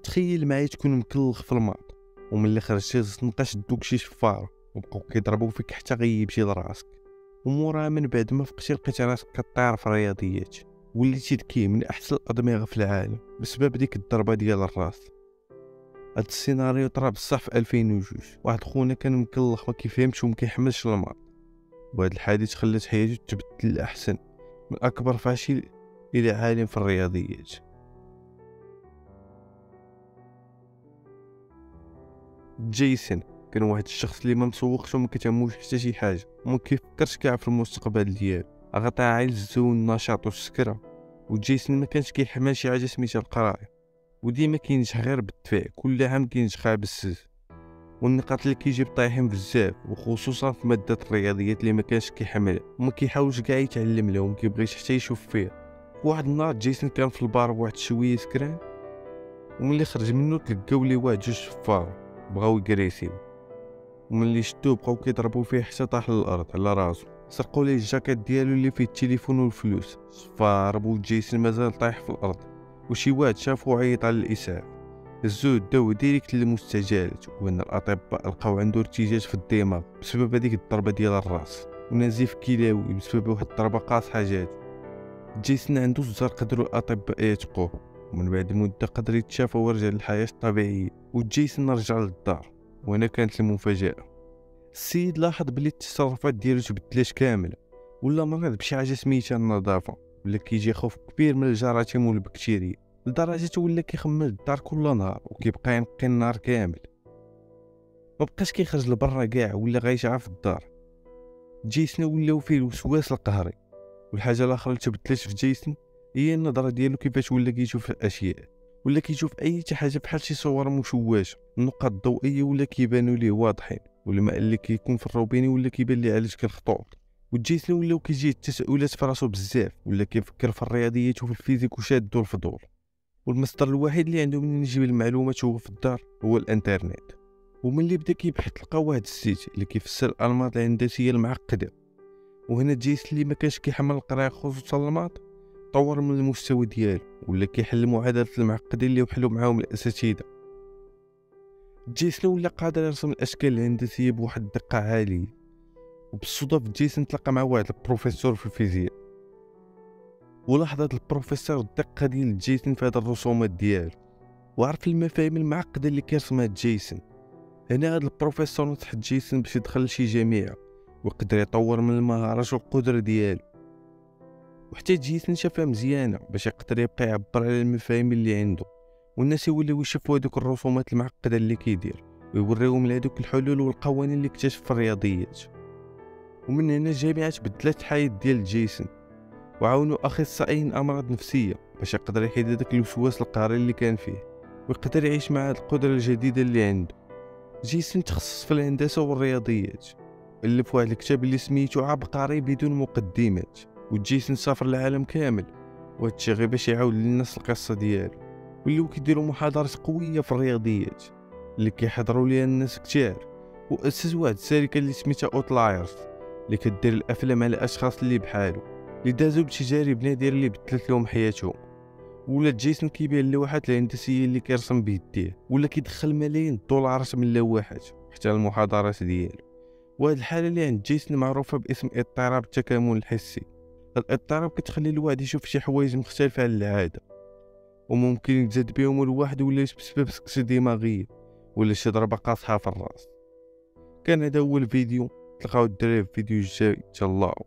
تخيل معايا تكون مكلخ في الماط، وملي خرجتي الزنقه شدوك شي شفاره وبقاو كيضربوا فيك حتى غيبتي لراسك، ومورا من بعد ما فقتي لقيتي راسك كطير في الرياضيات، وليتي ذكي من احسن الادمغه في العالم بسبب ديك الضربه ديال الراس. هاد السيناريو طرا بصح في 2002. واحد خونا كان مكلخ ما كيفهمش وما كيحملش الماط، وهاد الحادث خلات حياته تبدل للاحسن من اكبر فاشل الى عالم في الرياضيات. جيسون كان واحد الشخص اللي ما مسوقش وما كتهموش حتى شي حاجه وما كيفكرش كاع في المستقبل ديالو، غطا الزو النشاط والسكره. وجيسون ما كانش كيحمل شي حاجه سميتها القرايه، وديما كينجح غير بالدفاع، كل عام كينجح بالسز، والنقاط اللي كيجيب طايحين بزاف، وخصوصا في ماده الرياضيات اللي ما كانش كيحملها وما كيحاولش كاع يتعلم لها وما كيبغيش حتى يشوف فيها. واحد النهار جيسون كان في البار بواحد شويه سكران، وملي خرج منه تلقاو ليه واحد جوج شفار بغاو يكريسيو، وملي شدوه بقاو كيضربوا فيه حتى طاح للارض على راسو. سرقوا ليه الجاكيت ديالو اللي فيه التليفون والفلوس. فهربوا جيسون مازال طايح في الارض، وشي واحد شافو وعيط على الاسعاف. هزوه داو ديريكت للمستجدات، وهنا الاطباء لقاو عنده ارتجاج في الدماغ بسبب هذيك الضربه ديال الراس، ونزيف كلوي بسبب واحد الضربه قاصحه جات. جيسون عنده الزر قدروا الاطباء يتقوه، ومن بعد مده قدر يتشافى ورجع للحياه الطبيعيه. وجيسون رجع للدار، وهنا كانت المفاجاه. السيد لاحظ بلي التصرفات ديالو تبدلات كامل، ولا مريض بشي حاجه سميتها النظافه، ولا كيجي خوف كبير من الجراثيم والبكتيريا، لدرجه ولا كيخمل الدار كل نهار وكيبقى ينقي النهار كامل، ما بقاش كيخرج لبرا كاع ولا غيشعى في الدار. جيسون ولاو فيه الوسواس القهري. والحاجه الاخرى اللي تبدلات في جيسون هي النظره ديالو، كيفاش ولا كيشوف الاشياء، ولا كيشوف اي حاجه بحال شي صور مشوشه، النقط الضوئيه ولا كيبانوا ليه واضحين، والماء اللي كيكون في الروبيني ولا كيبان ليه على شكل خطوط. وجيسون ولاو كيجي التساؤلات في راسو بزاف، ولا كيفكر في الرياضيات وفي الفيزيك وشادو الفضول. والمصدر الوحيد اللي عنده منين يجيب المعلومات هو في الدار هو الانترنت. وملي بدا كيبحث لقى واحد السيت اللي كيفسر الانماط الهندسيه المعقده. وهنا جيسون اللي ما كانش كيحمل القرايه خصوصا الماط طور من المستوى ديالو، ولا كيحل المعادلات المعقده اللي وحلوا معاهم الاساتذه. جيسون ولا قادر يرسم الاشكال الهندسيه بواحد الدقه عاليه. وبالصدف جيسون تلاقى مع واحد البروفيسور في الفيزياء، ولاحظ هذا البروفيسور الدقه ديال جيسون في هذه الرسومات ديالو، وعرف المفاهيم المعقده اللي كيرسمها جيسون. هنا هذا البروفيسور نصح جيسون باش يدخل لشي جامعه ويقدر يطور من المهارات والقدره ديالو. وحتى جيسون شافها مزيانه باش يقدر يبقى يعبر على المفاهيم اللي عنده، والناس يوليو يشوفوا هذوك الرسومات المعقده اللي كيدير ويوريهم لهذوك الحلول والقوانين اللي اكتشف في الرياضيات. ومن هنا الجامعه بدلت الحياه ديال جيسون، وعاونوا اخصائيين امراض نفسيه باش يقدر يحيد هذاك الوسواس القهري اللي كان فيه، ويقدر يعيش مع هذه القدره الجديده اللي عنده. جيسون تخصص في الهندسه والرياضيات، الف واحد الكتاب اللي سميتو عبقري بدون مقدمات. وجيسون سافر العالم كامل، وهادشي غير باش يعاود للناس القصه ديالو. ولاو كيديروا محاضرات قويه في الرياضيات اللي كيحضروا ليها الناس كتير. واسس واحد الشركه اللي سميتها اوتلايرز اللي كدير الافلام على الاشخاص اللي بحالو اللي دازوا بتجارب نادره اللي بدلت لهم حياتهم. ولا جيسون كيبيع اللوحات الهندسيه اللي كيرسم بيديه، ولا كيدخل ملايين الدولارات من اللوحات حتى المحاضرات ديالو. وهاد الحاله اللي عند جيسون معروفه باسم اضطراب التكامل الحسي. الاضطراب كتخلي الواحد يشوف شي حوايج مختلفه على العاده، وممكن يتزاد بهم الواحد ولا بسبب سكتة دماغيه ولا شي ضربه قاصحه في الراس. كان هذا هو الفيديو، تلقاو الدراري في فيديو جاي. تهلاو.